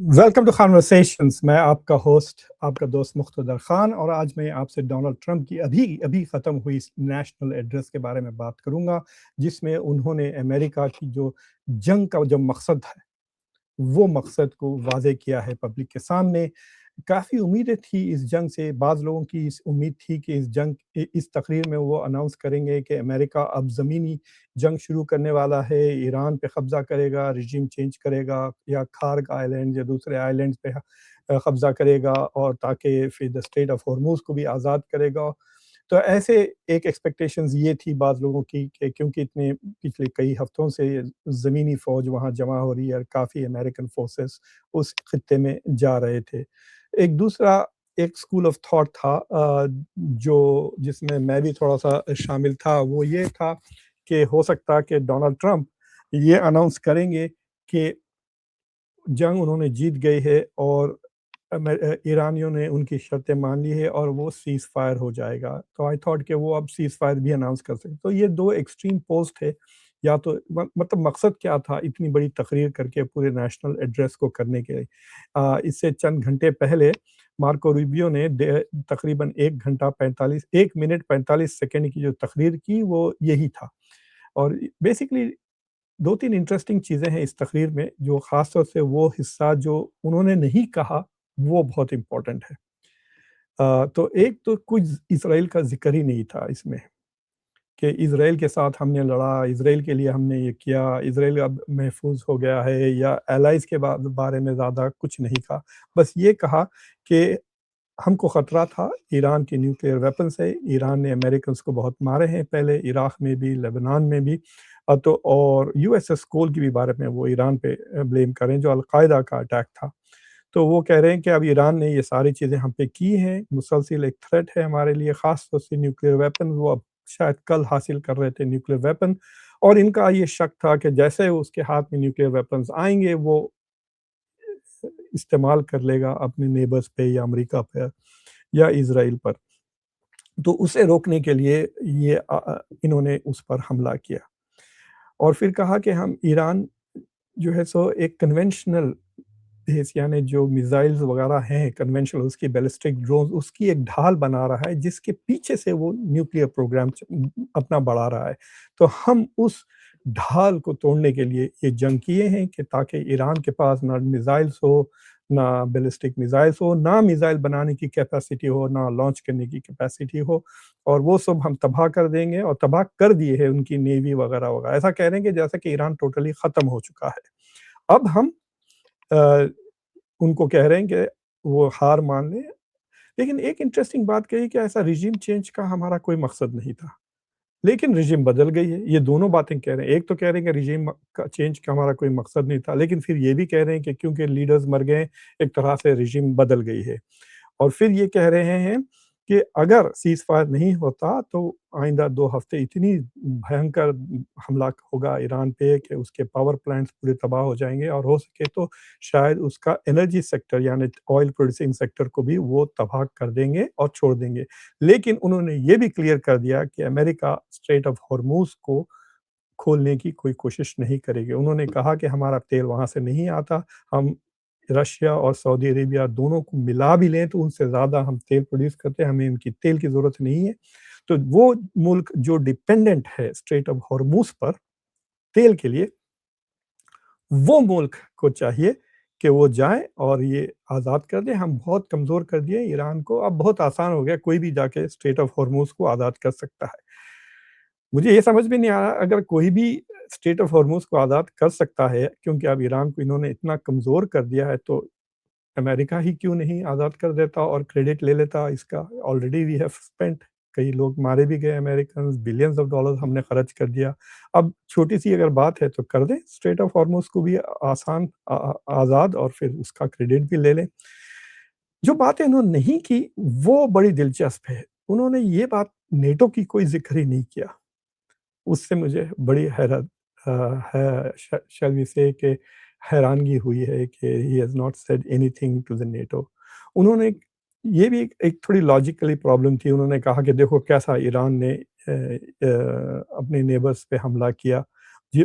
Welcome to conversations. मैं आपका host, आपका दोस्त मुख्तदर खान, और आज मैं आपसे डोनाल्ड ट्रंप की अभी अभी ख़त्म हुई नेशनल एड्रेस के बारे में बात करूंगा, जिसमें उन्होंने अमेरिका की जो जंग का जो मकसद है, वो मकसद को वाज़े किया है पब्लिक के सामने। काफ़ी उम्मीदें थी इस जंग से, बाज़ लोगों की इस उम्मीद थी कि इस तकरीर में वो अनाउंस करेंगे कि अमेरिका अब ज़मीनी जंग शुरू करने वाला है, ईरान पे कब्ज़ा करेगा, रिजीम चेंज करेगा, या खार्ग आइलैंड या दूसरे आइलैंड्स पे कब्ज़ा करेगा, और ताकि फिर द स्ट्रेट ऑफ हॉर्मूज़ को भी आज़ाद करेगा। तो ऐसे एक एक्सपेक्टेशंस ये थी बाज़ लोगों की कि क्योंकि इतने पिछले कई हफ्तों से ज़मीनी फ़ौज वहाँ जमा हो रही है और काफ़ी अमेरिकन फ़ोर्सेस उस खित्ते में जा रहे थे। एक दूसरा एक स्कूल ऑफ थॉट था, जो जिसमें मैं भी थोड़ा-सा शामिल था, वो ये था कि हो सकता है कि डोनाल्ड ट्रंप ये अनाउंस करेंगे कि जंग उन्होंने जीत गई है, और ईरानियों ने उनकी शर्तें मान ली है और वो सीज़ फायर हो जाएगा। तो आई थॉट कि वो अब सीज़ फायर भी अनाउंस कर सकते। तो ये 2 एक्सट्रीम पोस्ट है। या तो मतलब मकसद क्या था इतनी बड़ी तकरीर करके पूरे नेशनल एड्रेस को करने के? इससे चंद घंटे पहले मार्को रूबियो ने तकरीबन 1 मिनट 45 सेकंड की जो तकरीर की, वो यही था। और बेसिकली 2-3 इंटरेस्टिंग चीज़ें हैं इस तकरीर में, जो ख़ास तौर से वो हिस्सा जो उन्होंने नहीं कहा, वो बहुत इम्पोर्टेंट है। तो एक तो कुछ इज़राइल का ज़िक्र ही नहीं था इसमें, कि इज़राइल के साथ हमने लड़ा, इज़राइल के लिए हमने ये किया, इज़राइल अब महफ़ूज़ हो गया है, या एलाइज़ के बारे में ज़्यादा कुछ नहीं कहा। बस ये कहा कि हमको ख़तरा था ईरान के न्यूक्लियर वेपन से। ईरान ने अमेरिकन्स को बहुत मारे हैं पहले, इराक में भी, लेबनान में भी। तो और यूएसएस कोल की भी बारे में वो ईरान पे ब्लेम कर रहे हैं, जो अल-कायदा का अटैक था। तो वो कह रहे हैं कि अब ईरान ने ये सारी चीज़ें हम पे की हैं, मुसलसल एक थ्रेट है हमारे लिए, ख़ास तौर से न्यूक्लियर वेपन। वो अब शायद कल हासिल कर रहे थे न्यूक्लियर वेपन, और इनका ये शक था कि जैसे उसके हाथ में न्यूक्लियर वेपन्स आएँगे, वो इस्तेमाल कर लेगा अपने नेबर्स पे, या अमेरिका पे, या इज़राइल पर। तो उसे रोकने के लिए ये इन्होंने उस पर हमला किया, और फिर कहा कि हम ईरान जो है सो एक कन्वेंशनल बेस, यानी जो मिसाइल्स वगैरह हैं कन्वेंशनल, उसकी बैलिस्टिक ड्रोन्स, उसकी एक ढाल बना रहा है, जिसके पीछे से वो न्यूक्लियर प्रोग्राम अपना बढ़ा रहा है। तो हम उस ढाल को तोड़ने के लिए ये जंग किए हैं, कि ताकि ईरान के पास ना मिसाइल्स हो, ना बैलिस्टिक मिसाइल्स हो, ना मिसाइल बनाने की कैपेसिटी हो, ना लॉन्च करने की कैपेसिटी हो, और वो सब हम तबाह कर देंगे, और तबाह कर दिए हैं उनकी नेवी वगैरह वगैरह। ऐसा कह रहे हैं कि जैसा कि ईरान टोटली ख़त्म हो चुका है। अब हम अ, उनको कह रहे हैं कि वो हार मान लें। लेकिन एक इंटरेस्टिंग बात कही कि ऐसा रिजिम चेंज का हमारा कोई मकसद नहीं था। लेकिन रिजिम बदल गई है। ये दोनों बातें कह रहे हैं। एक तो कह रहे हैं कि रिजिम का चेंज का हमारा कोई मकसद नहीं था, लेकिन फिर ये भी कह रहे हैं कि क्योंकि लीडर्स मर गए, एक तरह से रिजिम बदल गई है। और फिर ये कह रहे हैं कि अगर सीज़ फायर नहीं होता, तो आइंदा 2 हफ्ते इतनी भयंकर हमला होगा ईरान पे कि उसके पावर प्लांट्स पूरे तबाह हो जाएँगे, और हो सके तो शायद उसका एनर्जी सेक्टर, यानी ऑयल प्रोड्यूसिंग सेक्टर को भी वो तबाह कर देंगे और छोड़ देंगे। लेकिन उन्होंने ये भी क्लियर कर दिया कि अमेरिका स्ट्रेट ऑफ हॉर्मूज़ को खोलने की कोई कोशिश नहीं करेगी। उन्होंने कहा कि हमारा तेल वहाँ से नहीं आता, हम रशिया और सऊदी अरेबिया दोनों को मिला भी लें तो उनसे ज़्यादा हम तेल प्रोड्यूस करते हैं, हमें उनकी तेल की ज़रूरत नहीं है। तो वो मुल्क जो डिपेंडेंट है स्ट्रेट ऑफ हॉर्मूज़ पर तेल के लिए, वो मुल्क को चाहिए कि वो जाएँ और ये आज़ाद कर दें। हम बहुत कमज़ोर कर दिए ईरान को, अब बहुत आसान हो गया, कोई भी जाके स्ट्रेट ऑफ हॉर्मूज़ को आज़ाद कर सकता है। मुझे ये समझ में नहीं आ रहा, अगर कोई भी स्ट्रेट ऑफ हॉर्मूज़ को आज़ाद कर सकता है, क्योंकि अब ईरान को इन्होंने इतना कमज़ोर कर दिया है, तो अमेरिका ही क्यों नहीं आज़ाद कर देता और क्रेडिट ले लेता इसका? ऑलरेडी वी हैव स्पेंट, कई लोग मारे भी गए अमेरिकन्स, बिलियंस ऑफ डॉलर्स हमने खर्च कर दिया। अब छोटी-सी अगर बात है तो कर दें स्ट्रेट ऑफ हॉर्मूज़ को भी आसान आज़ाद, और फिर उसका क्रेडिट भी ले लें। जो बातें उन्होंने नहीं की, वो बड़ी दिलचस्प है। उन्होंने ये बात नेटो की कोई ज़िक्र ही नहीं किया। उससे मुझे बड़ी हैरत है, शैल वी से कि हैरानगी हुई है कि he has not said anything to the NATO. उन्होंने ये भी एक थोड़ी लॉजिकली प्रॉब्लम थी। उन्होंने कहा कि देखो कैसा ईरान ने अपने नेबर्स पे हमला किया,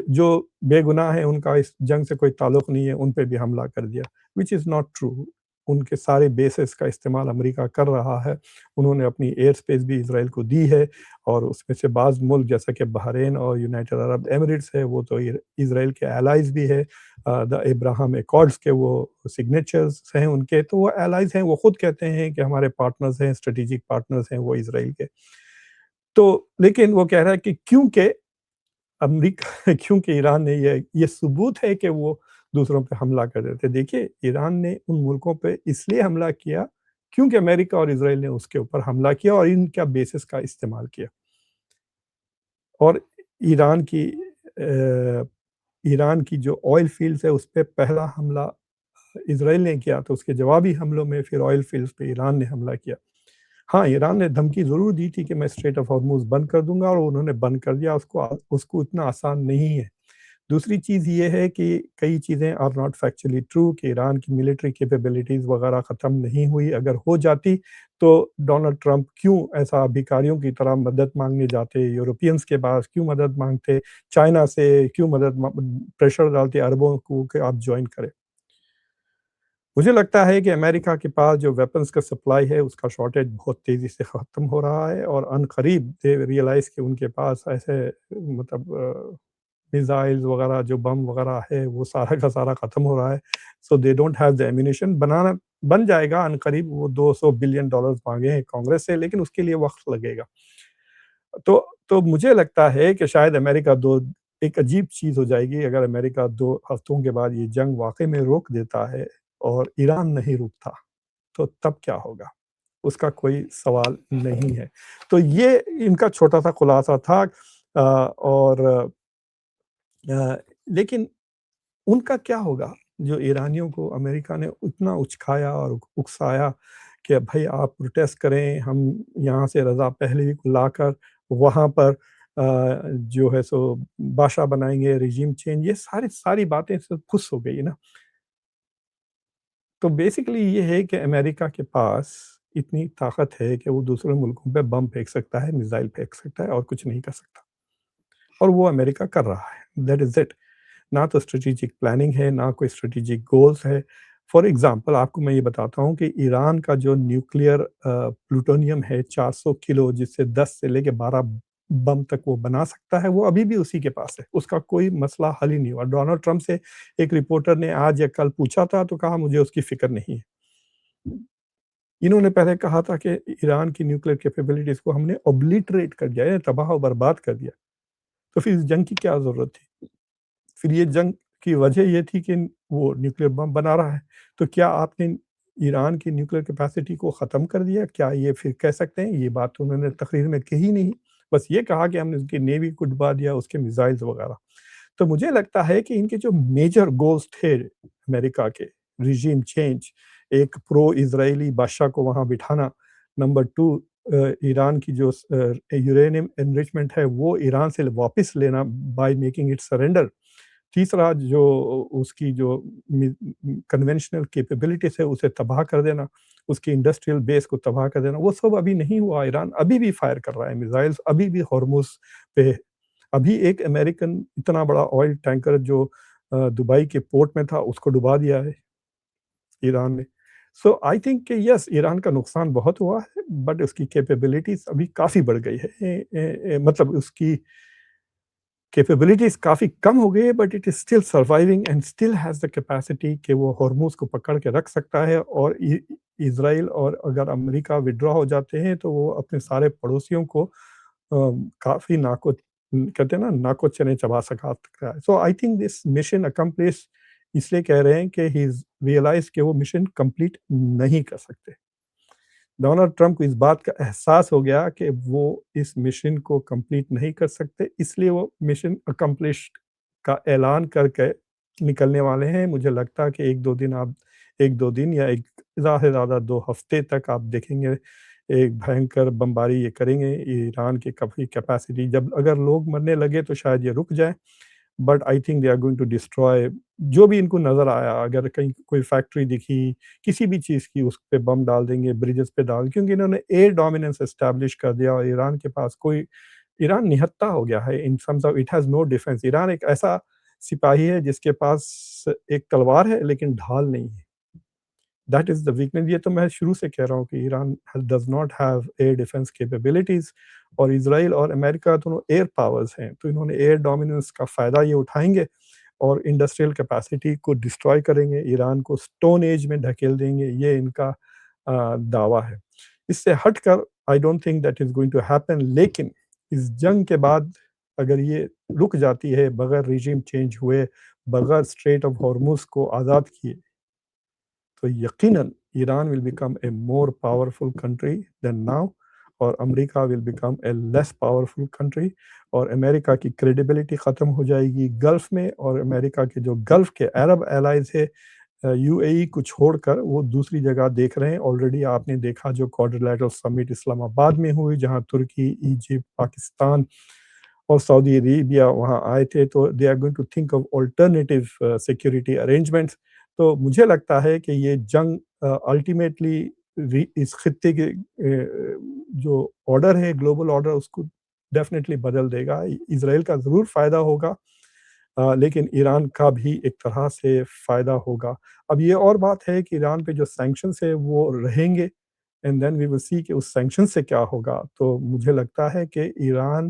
जो बेगुनाह हैं उनका इस जंग से कोई ताल्लुक नहीं है, उन पे भी हमला कर दिया, व्हिच इज़ नॉट ट्रू। उनके सारे बेसेस का इस्तेमाल अमेरिका कर रहा है। उन्होंने अपनी एयर स्पेस भी इज़राइल को दी है और उसमें से बाज़ मुल्क जैसा कि बहरीन और यूनाइटेड अरब एमिरेट्स है, वो तो इज़राइल के एलाइज़ भी है। द अब्राहम एकॉर्ड्स के वो सिग्नेचर्स हैं उनके, तो वो एलाइज़ हैं, वो खुद कहते हैं कि हमारे पार्टनर्स हैं, स्ट्रेटेजिक पार्टनर्स हैं वो इज़राइल के। तो लेकिन वो कह रहा है कि क्योंकि अमरीका क्योंकि ईरान ने ये सबूत है कि वो दूसरों पे हमला कर देते। देखिए, ईरान ने उन मुल्कों पे इसलिए हमला किया क्योंकि अमेरिका और इज़राइल ने उसके ऊपर हमला किया और इनका बेसिस का इस्तेमाल किया। और ईरान की अ, ईरान की जो ऑयल फ़ील्ड्स है, उस पे पहला हमला इज़राइल ने किया, तो उसके जवाबी हमलों में फिर ऑयल फ़ील्ड्स पे ईरान ने हमला किया। हाँ, ईरान ने धमकी ज़रूर दी थी कि मैं स्ट्रेट ऑफ हॉर्मुज़ बंद कर दूँगा और उन्होंने बंद कर दिया, उसको इतना आसान नहीं है। दूसरी चीज़ ये है कि कई चीज़ें आर नॉट फैक्चुअली ट्रू कि ईरान की मिलिट्री कैपेबिलिटीज़ वगैरह ख़त्म नहीं हुई। अगर हो जाती, तो डोनाल्ड ट्रंप क्यों ऐसा भिखारियों की तरह मदद माँगने जाते, यूरोपियंस के पास क्यों मदद माँगते, चाइना से क्यों मदद मा प्रेशर डालते अरबों को कि आप जॉइन करें। मुझे लगता है कि अमेरिका के पास जो वेपन्स का सप्लाई है, उसका शॉर्टेज बहुत तेज़ी से ख़त्म हो रहा है और अनक़रीब दे रियलाइज़ कि उनके पास ऐसे मतलब मिसाइल्स वगैरह जो बम वगैरह है, वो सारा का सारा ख़त्म हो रहा है। So they don't have the ammunition. बन जाएगा अनक़रीब, वो $200 बिलियन माँगे हैं कांग्रेस से, लेकिन उसके लिए वक़्त लगेगा। तो मुझे लगता है कि शायद अमेरिका दो एक अजीब चीज़ हो जाएगी अगर अमेरिका 2 हफ्तों के बाद ये जंग वाक़ई में रोक देता है और ईरान नहीं रुकता, तो तब क्या होगा? उसका कोई सवाल नहीं है। तो ये इनका छोटा-सा खुलासा था। और लेकिन उनका क्या होगा? जो ईरानियों को अमेरिका ने उतना उचकाया और उकसाया कि भई आप प्रोटेस्ट करें, हम यहाँ से रज़ा पहलवी को लाकर वहाँ पर जो है सो बादशाह बनाएँगे, रेज़ीम चेंज, ये सारी बातें सब फुस हो गई ना। तो बेसिकली ये है कि अमेरिका के पास इतनी ताकत है कि वो दूसरे मुल्कों पे बम फेंक सकता है, मिसाइल फेंक सकता है और कुछ नहीं कर सकता। और वो अमेरिका कर रहा है, दैट इज़ इट। ना तो स्ट्रैटेजिक प्लानिंग है, ना कोई स्ट्रैटेजिक गोल्स है। फॉर एग्ज़ाम्पल आपको मैं ये बताता हूँ कि ईरान का जो न्यूक्लियर प्लूटोनियम है 400 किलो, जिससे 10 से लेके 12 बम तक वो बना सकता है, वो अभी भी उसी के पास है। उसका कोई मसला हल ही नहीं हुआ। डोनाल्ड ट्रम्प से एक रिपोर्टर ने आज या कल पूछा था, तो कहा मुझे उसकी फ़िक्र नहीं है। इन्होंने पहले कहा था कि ईरान की न्यूक्लियर कैपेबिलिटीज़ को हमने ओब्लिटरेट कर दिया है, तबाह और बर्बाद कर दिया। तो फिर इस जंग की क्या ज़रूरत थी? फिर ये जंग की वजह ये थी कि वो न्यूक्लियर बम बना रहा है। तो क्या आपने ईरान की न्यूक्लियर कैपेसिटी को ख़त्म कर दिया? क्या ये फिर कह सकते हैं? ये बात तो उन्होंने तकरीर में कही नहीं। बस ये कहा कि हमने उसकी नेवी को डुबा दिया, उसके मिसाइल्स वगैरह। तो मुझे लगता है कि इनके जो मेजर गोल्स थे अमेरिका के, रिजीम चेंज, एक प्रो इज़राइली बादशाह को वहाँ बिठाना, नंबर 2 ईरान की जो यूरेनियम एनरिचमेंट है वो ईरान से वापस लेना बाय मेकिंग इट सरेंडर। तीसरा जो उसकी जो कन्वेंशनल कैपेबिलिटीज़ है उसे तबाह कर देना, उसकी इंडस्ट्रियल बेस को तबाह कर देना, वो सब अभी नहीं हुआ। ईरान अभी भी फायर कर रहा है मिसाइल्स, अभी भी हॉर्मुज़ पे। अभी एक अमेरिकन इतना बड़ा ऑयल टैंकर जो दुबई के पोर्ट में था, उसको डुबा दिया है ईरान ने। सो आई थिंक कि येस, ईरान का नुकसान बहुत हुआ है, बट उसकी कैपेबिलिटीज़ अभी काफ़ी बढ़ गई है। मतलब उसकी कैपेबिलिटीज़ काफ़ी कम हो गई है, but it is still surviving and still has the capacity कि वो हॉर्मुज़ को पकड़ के रख सकता है। और इज़राइल और अगर अमेरिका विथड्रॉ हो जाते हैं, तो वो अपने सारे पड़ोसियों को काफ़ी कहते हैं ना, नाको चने चबा सकता है। So I think this mission accomplish इसलिए कह रहे हैं कि ही इज़ रियलाइज़ कि वो मिशन कंप्लीट नहीं कर सकते। डोनाल्ड ट्रंप को इस बात का एहसास हो गया कि वो इस मिशन को कंप्लीट नहीं कर सकते, इसलिए वो मिशन अकम्प्लिश्ड का ऐलान करके निकलने वाले हैं। मुझे लगता है कि 1-2 दिन या एक ज़्यादा से ज़्यादा 2 हफ्ते तक आप देखेंगे, एक भयंकर बमबारी ये करेंगे। ईरान की काफ़ी कैपेसिटी, जब अगर लोग मरने लगे तो शायद ये रुक जाए। But I think they are going to destroy जो भी इनको नज़र आया। अगर कहीं कोई फैक्ट्री दिखी, किसी भी चीज़ की, उस पे बम डाल देंगे, ब्रिजेस पे क्योंकि इन्होंने एयर डोमिनेंस एस्टैब्लिश कर दिया और ईरान के पास कोई ایران نہتھا ہو گیا ہے in terms of it has no defence. Iran ایک ایسا سپاہی ہے جس کے پاس ایک تلوار ہے لیکن ڈھال نہیں ہے. That is the weakness. یہ تو میں شروع سے کہہ رہا ہوں کہ Iran does not have year defence capabilities, اور اسرائیل اور امریکہ دونوں ایئر پاورز ہیں، تو انہوں نے ایئر ڈومیننس کا فائدہ یہ اٹھائیں گے اور انڈسٹریل کیپیسٹی کو ڈسٹروائے کریں گے، ایران کو اسٹون ایج میں ڈھکیل دیں گے. یہ ان کا دعویٰ ہے. اس سے ہٹ کر I don't think that is going to happen. لیکن اس جنگ کے بعد اگر یہ رک جاتی ہے بغیر ریجیم چینج ہوئے، بغیر اسٹریٹ آف ہارموز کو آزاد کیے، تو یقیناً Iran will become a more powerful country than now, اور America will become a less powerful country, اور امریکہ کی کریڈیبلٹی ختم ہو جائے گی گلف میں. اور امریکہ کے جو گلف کے عرب الائز ہے یو اے ای کو چھوڑ کر، وہ دوسری جگہ دیکھ رہے ہیں. آلریڈی آپ نے دیکھا جو کوڈریلیٹرل سمٹ اسلام آباد میں ہوئی، جہاں ترکی، ایجپٹ، پاکستان اور سعودی عربیہ وہاں آئے تھے، تو they are going to think of alternative security arrangements. تو مجھے لگتا ہے کہ یہ جنگ الٹیمیٹلی اس خطے کے جو آرڈر ہے، گلوبل آرڈر، اس کو ڈیفینیٹلی بدل دے گا. اسرائیل کا ضرور فائدہ ہوگا، لیکن ایران کا بھی ایک طرح سے فائدہ ہوگا. اب یہ اور بات ہے کہ ایران پہ جو سینکشنز ہے وہ رہیں گے، اینڈ دین وی ول سی کہ اس سینکشن سے کیا ہوگا. تو مجھے لگتا ہے کہ ایران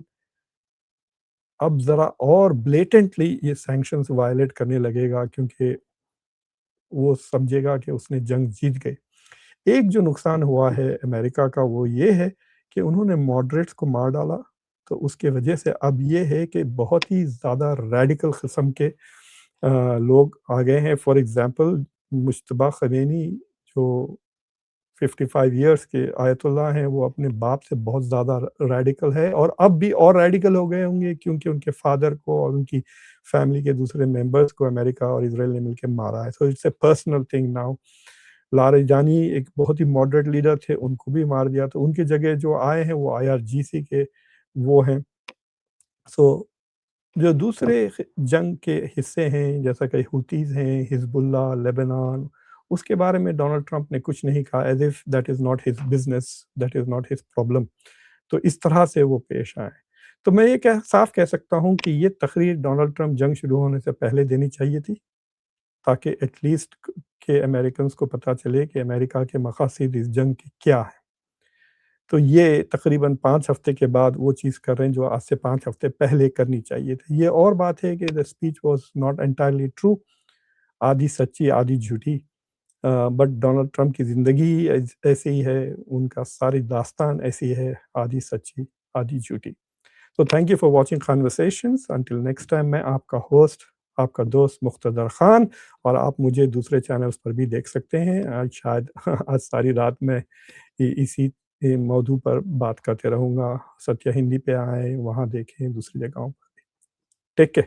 اب ذرا اور بلیٹنٹلی یہ سینکشنز وائلیٹ کرنے لگے گا، کیونکہ وہ سمجھے گا کہ اس نے جنگ جیت گئی. ایک جو نقصان ہوا ہے امریکہ کا وہ یہ ہے کہ انہوں نے ماڈریٹس کو مار ڈالا، تو اس کی وجہ سے اب یہ ہے کہ بہت ہی زیادہ ریڈیکل قسم کے لوگ آ گئے ہیں. فار ایگزامپل مجتبیٰ خمینی جو 55 ایئرس کے آیت اللہ ہیں، وہ اپنے باپ سے بہت زیادہ ریڈیکل ہے، اور اب بھی اور ریڈیکل ہو گئے ہوں گے کیونکہ ان کے فادر کو اور ان کی فیملی کے دوسرے ممبرس کو امریکہ اور اسرائیل نے مل کے مارا ہے. So it's a personal thing now. Larijani ایک بہت ہی ماڈریٹ لیڈر تھے، ان کو بھی مار دیا. تو ان کی جگہ جو آئے ہیں وہ IRGC کے وہ ہیں. سو جو دوسرے جنگ کے حصے ہیں جیسا کہ ہوتیز ہیں، حزب اللہ، لیبنان، اس کے بارے میں ڈونلڈ ٹرمپ نے کچھ نہیں کہا، as if that is not his business, that is not his problem. تو اس طرح سے وہ پیش آئے. تو میں یہ صاف کہہ سکتا ہوں کہ یہ تقریر ڈونلڈ ٹرمپ جنگ شروع ہونے سے پہلے دینی چاہیے تھی، تاکہ ایٹ لیسٹ کہ امریکنز کو پتہ چلے کہ امریکہ کے مقاصد اس جنگ کے کیا ہیں. تو یہ تقریباً 5 ہفتے کے بعد وہ چیز کر رہے ہیں جو آج سے 5 ہفتے پہلے کرنی چاہیے تھی. یہ اور بات ہے کہ the speech was not entirely true، آدھی سچی آدھی جھوٹی، بٹ ڈونلڈ ٹرمپ کی زندگی ہی ایسی ہی ہے، ان کا ساری داستان ایسی ہے، آدھی سچی آدھی جھوٹی. تو thank you for watching conversations. Until next time, میں آپ کا ہوسٹ، آپ کا دوست مقتدر خان، اور آپ مجھے دوسرے چینلز پر بھی دیکھ سکتے ہیں. آج شاید آج ساری رات میں اسی موضوع پر بات کرتے رہوں گا. ستیہ ہندی پہ آئیں، وہاں دیکھیں، دوسری جگہوں پر. Take care.